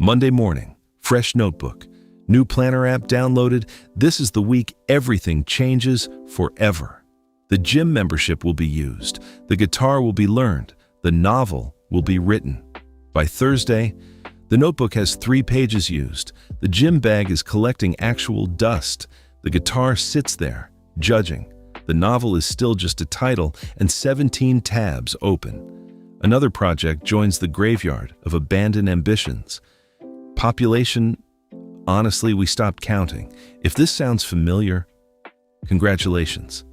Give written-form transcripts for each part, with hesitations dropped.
Monday morning, fresh notebook, new planner app downloaded. This is the week everything changes forever. The gym membership will be used, the guitar will be learned, the novel will be written. By Thursday, the notebook has 3 pages used, the gym bag is collecting actual dust, the guitar sits there, judging. The novel is still just a title and 17 tabs open. Another project joins the graveyard of abandoned ambitions. Population, honestly, we stopped counting. If this sounds familiar, congratulations.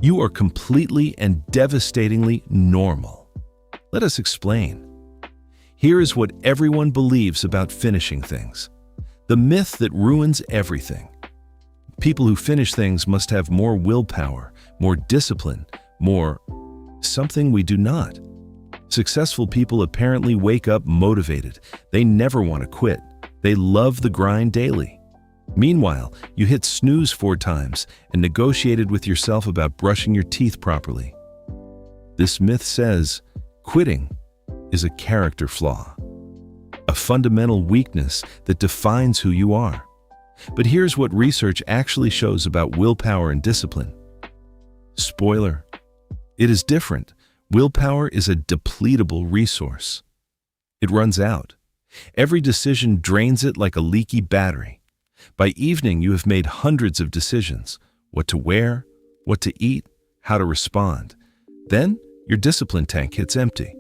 You are completely and devastatingly normal. Let us explain. Here is what everyone believes about finishing things. The myth that ruins everything. People who finish things must have more willpower, more discipline, more something we do not. Successful people apparently wake up motivated. They never want to quit. They love the grind daily. Meanwhile, you hit snooze 4 times and negotiated with yourself about brushing your teeth properly. This myth says quitting is a character flaw, a fundamental weakness that defines who you are. But here's what research actually shows about willpower and discipline. Spoiler, it is different. Willpower is a depletable resource. It runs out. Every decision drains it like a leaky battery. By evening, you have made hundreds of decisions: what to wear, what to eat, how to respond. Then, your discipline tank hits empty.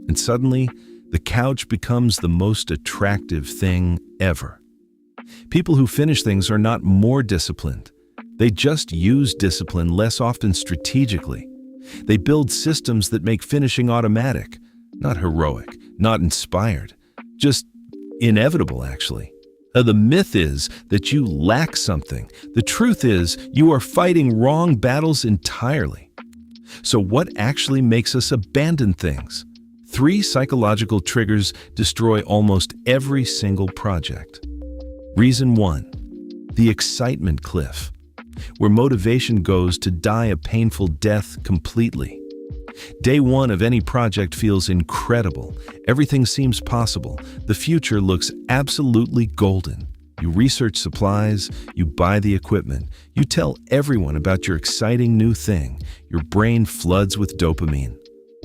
And suddenly, the couch becomes the most attractive thing ever. People who finish things are not more disciplined. They just use discipline less often strategically. They build systems that make finishing automatic, not heroic, not inspired, just inevitable, actually. The myth is that you lack something. The truth is you are fighting wrong battles entirely. So what actually makes us abandon things? 3 psychological triggers destroy almost every single project. Reason 1, the excitement cliff, where motivation goes to die a painful death completely. Day 1 of any project feels incredible. Everything seems possible. The future looks absolutely golden. You research supplies, you buy the equipment, you tell everyone about your exciting new thing. Your brain floods with dopamine.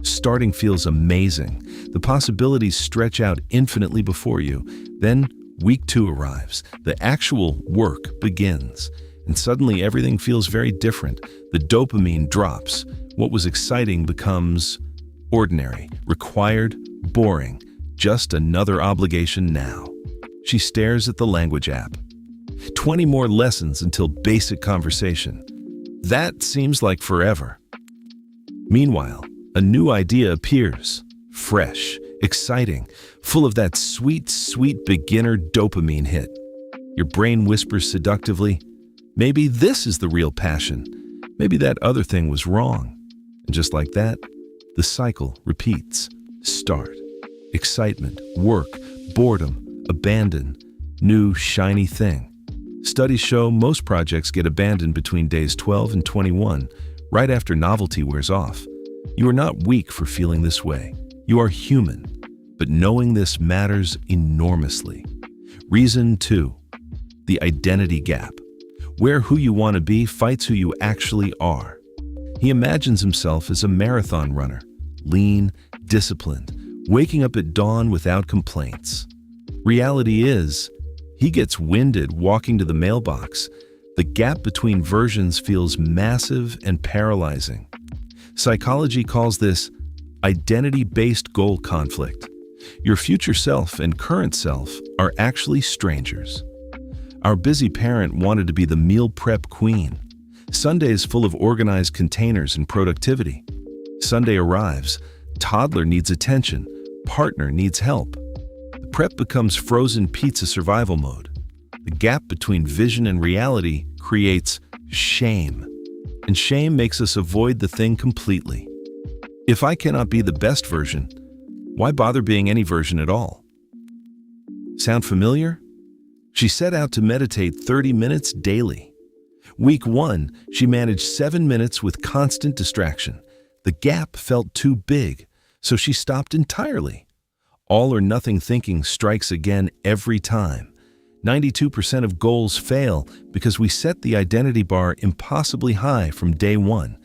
Starting feels amazing. The possibilities stretch out infinitely before you. Then, week 2 arrives. The actual work begins. And suddenly everything feels very different. The dopamine drops. What was exciting becomes ordinary, required, boring. Just another obligation now. She stares at the language app. 20 more lessons until basic conversation. That seems like forever. Meanwhile, a new idea appears. Fresh, exciting, full of that sweet, sweet beginner dopamine hit. Your brain whispers seductively, maybe this is the real passion. Maybe that other thing was wrong. And just like that, the cycle repeats. Start, excitement, work, boredom, abandon, new shiny thing. Studies show most projects get abandoned between days 12 and 21, right after novelty wears off. You are not weak for feeling this way. You are human, but knowing this matters enormously. Reason 2, the identity gap, where who you want to be fights who you actually are. He imagines himself as a marathon runner, lean, disciplined, waking up at dawn without complaints. Reality is, he gets winded walking to the mailbox. The gap between versions feels massive and paralyzing. Psychology calls this identity-based goal conflict. Your future self and current self are actually strangers. Our busy parent wanted to be the meal prep queen. Sunday is full of organized containers and productivity. Sunday arrives, toddler needs attention, partner needs help. The prep becomes frozen pizza survival mode. The gap between vision and reality creates shame. And shame makes us avoid the thing completely. If I cannot be the best version, why bother being any version at all? Sound familiar? She set out to meditate 30 minutes daily. Week 1, she managed 7 minutes with constant distraction. The gap felt too big, so she stopped entirely. All or nothing thinking strikes again every time. 92% of goals fail because we set the identity bar impossibly high from day one.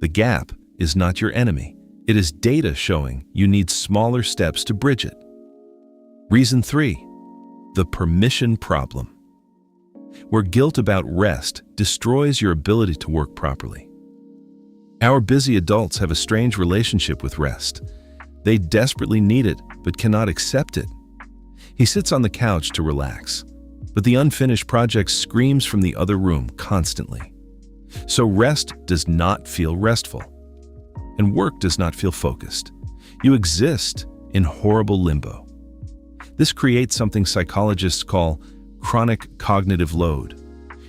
The gap is not your enemy. It is data showing you need smaller steps to bridge it. Reason 3. The permission problem. Where guilt about rest destroys your ability to work properly. Our busy adults have a strange relationship with rest. They desperately need it, but cannot accept it. He sits on the couch to relax, but the unfinished project screams from the other room constantly. So rest does not feel restful, and work does not feel focused. You exist in horrible limbo. This creates something psychologists call chronic cognitive load.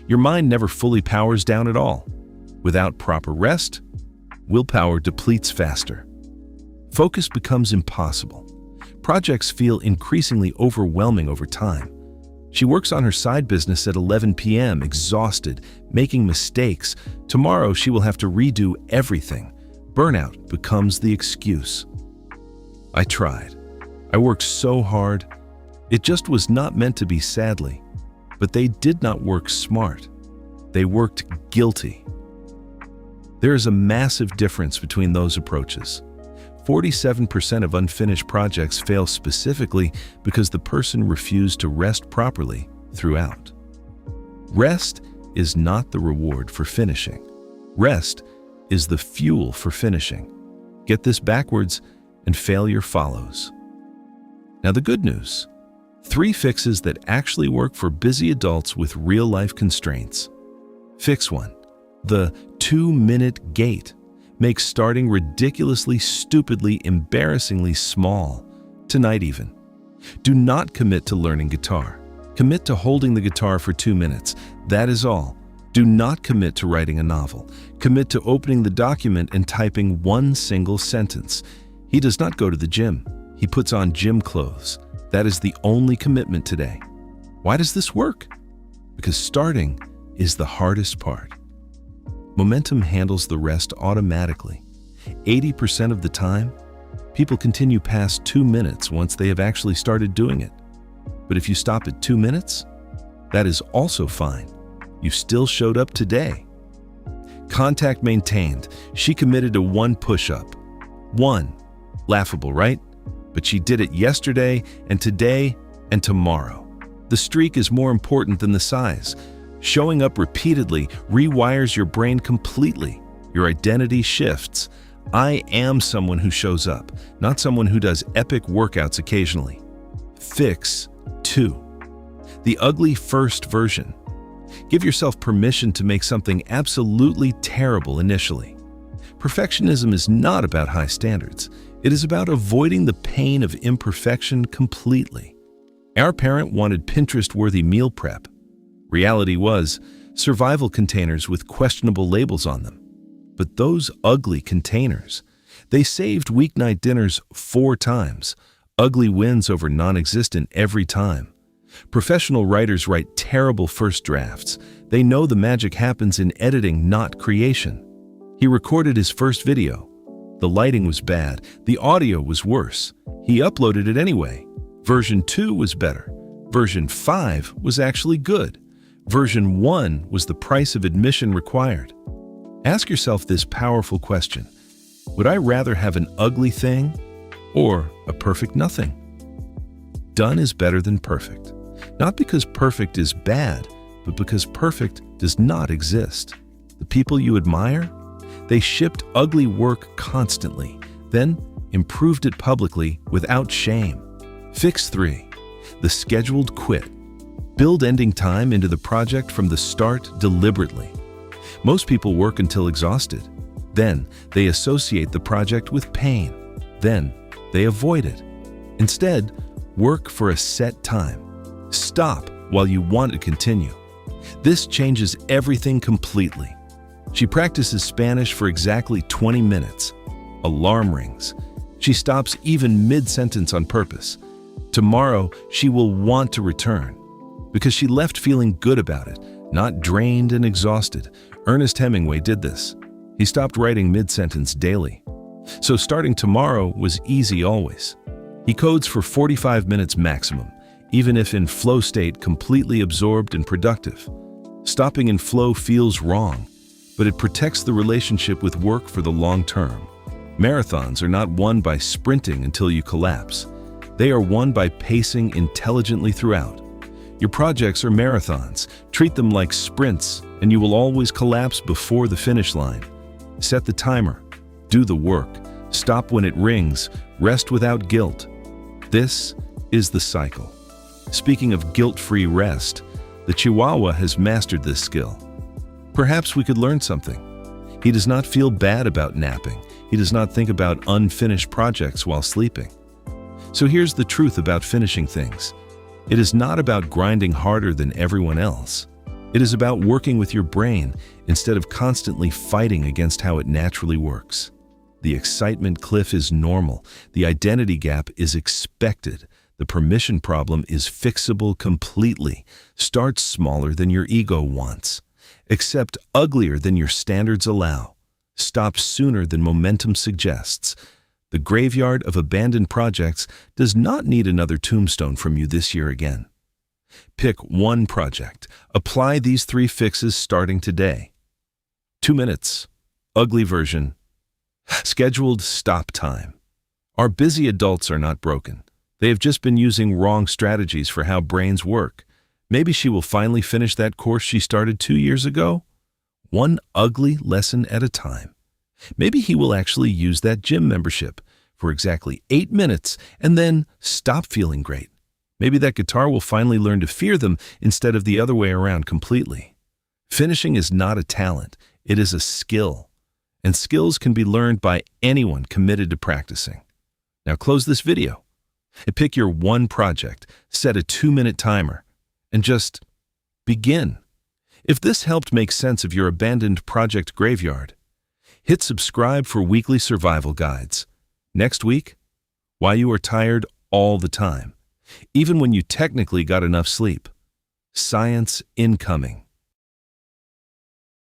Your mind never fully powers down at all. Without proper rest, willpower depletes faster. Focus becomes impossible. Projects feel increasingly overwhelming over time. She works on her side business at 11 p.m., exhausted, making mistakes. Tomorrow she will have to redo everything. Burnout becomes the excuse. I tried. I worked so hard. It just was not meant to be, sadly. But they did not work smart. They worked guilty. There is a massive difference between those approaches. 47% of unfinished projects fail specifically because the person refused to rest properly throughout. Rest is not the reward for finishing. Rest is the fuel for finishing. Get this backwards and failure follows. Now the good news. 3 fixes that actually work for busy adults with real-life constraints. Fix 1. The 2-minute gate makes starting ridiculously, stupidly, embarrassingly small. Tonight even. Do not commit to learning guitar. Commit to holding the guitar for 2 minutes. That is all. Do not commit to writing a novel. Commit to opening the document and typing 1 single sentence. He does not go to the gym. He puts on gym clothes. That is the only commitment today. Why does this work? Because starting is the hardest part. Momentum handles the rest automatically. 80% of the time, people continue past 2 minutes once they have actually started doing it. But if you stop at 2 minutes, that is also fine. You still showed up today. Contact maintained. She committed to 1 push-up. 1. Laughable, right? But she did it yesterday and today and tomorrow. The streak is more important than the size. Showing up repeatedly rewires your brain completely. Your identity shifts. I am someone who shows up, not someone who does epic workouts occasionally. Fix 2. The ugly first version. Give yourself permission to make something absolutely terrible initially. Perfectionism is not about high standards. It is about avoiding the pain of imperfection completely. Our parent wanted Pinterest-worthy meal prep. Reality was survival containers with questionable labels on them. But those ugly containers, they saved weeknight dinners 4 times. Ugly wins over non-existent every time. Professional writers write terrible first drafts. They know the magic happens in editing, not creation. He recorded his first video. The lighting was bad. The audio was worse. He uploaded it anyway. Version 2 was better. Version 5 was actually good. Version 1 was the price of admission required. Ask yourself this powerful question. Would I rather have an ugly thing or a perfect nothing? Done is better than perfect. Not because perfect is bad, but because perfect does not exist. The people you admire, they shipped ugly work constantly, then improved it publicly without shame. Fix 3. The scheduled quit. Build ending time into the project from the start deliberately. Most people work until exhausted. Then they associate the project with pain. Then they avoid it. Instead, work for a set time. Stop while you want to continue. This changes everything completely. She practices Spanish for exactly 20 minutes. Alarm rings. She stops even mid-sentence on purpose. Tomorrow, she will want to return because she left feeling good about it, not drained and exhausted. Ernest Hemingway did this. He stopped writing mid-sentence daily. So starting tomorrow was easy always. He codes for 45 minutes maximum, even if in flow state, completely absorbed and productive. Stopping in flow feels wrong, but it protects the relationship with work for the long term. Marathons are not won by sprinting until you collapse. They are won by pacing intelligently throughout. Your projects are marathons. Treat them like sprints, and you will always collapse before the finish line. Set the timer. Do the work. Stop when it rings. Rest without guilt. This is the cycle. Speaking of guilt-free rest, the Chihuahua has mastered this skill. Perhaps we could learn something. He does not feel bad about napping. He does not think about unfinished projects while sleeping. So here's the truth about finishing things. It is not about grinding harder than everyone else. It is about working with your brain instead of constantly fighting against how it naturally works. The excitement cliff is normal. The identity gap is expected. The permission problem is fixable completely. Start smaller than your ego wants. Accept uglier than your standards allow. Stop sooner than momentum suggests. The graveyard of abandoned projects does not need another tombstone from you this year again. Pick one project. Apply these 3 fixes starting today. 2 minutes. Ugly version. Scheduled stop time. Our busy adults are not broken. They have just been using wrong strategies for how brains work. Maybe she will finally finish that course she started 2 years ago. One ugly lesson at a time. Maybe he will actually use that gym membership for exactly 8 minutes and then stop feeling great. Maybe that guitar will finally learn to fear them instead of the other way around completely. Finishing is not a talent, it is a skill. And skills can be learned by anyone committed to practicing. Now close this video and pick your one project, set a 2-minute timer, and just begin. If this helped make sense of your abandoned project graveyard, hit subscribe for weekly survival guides. Next week, why you are tired all the time, even when you technically got enough sleep. Science incoming.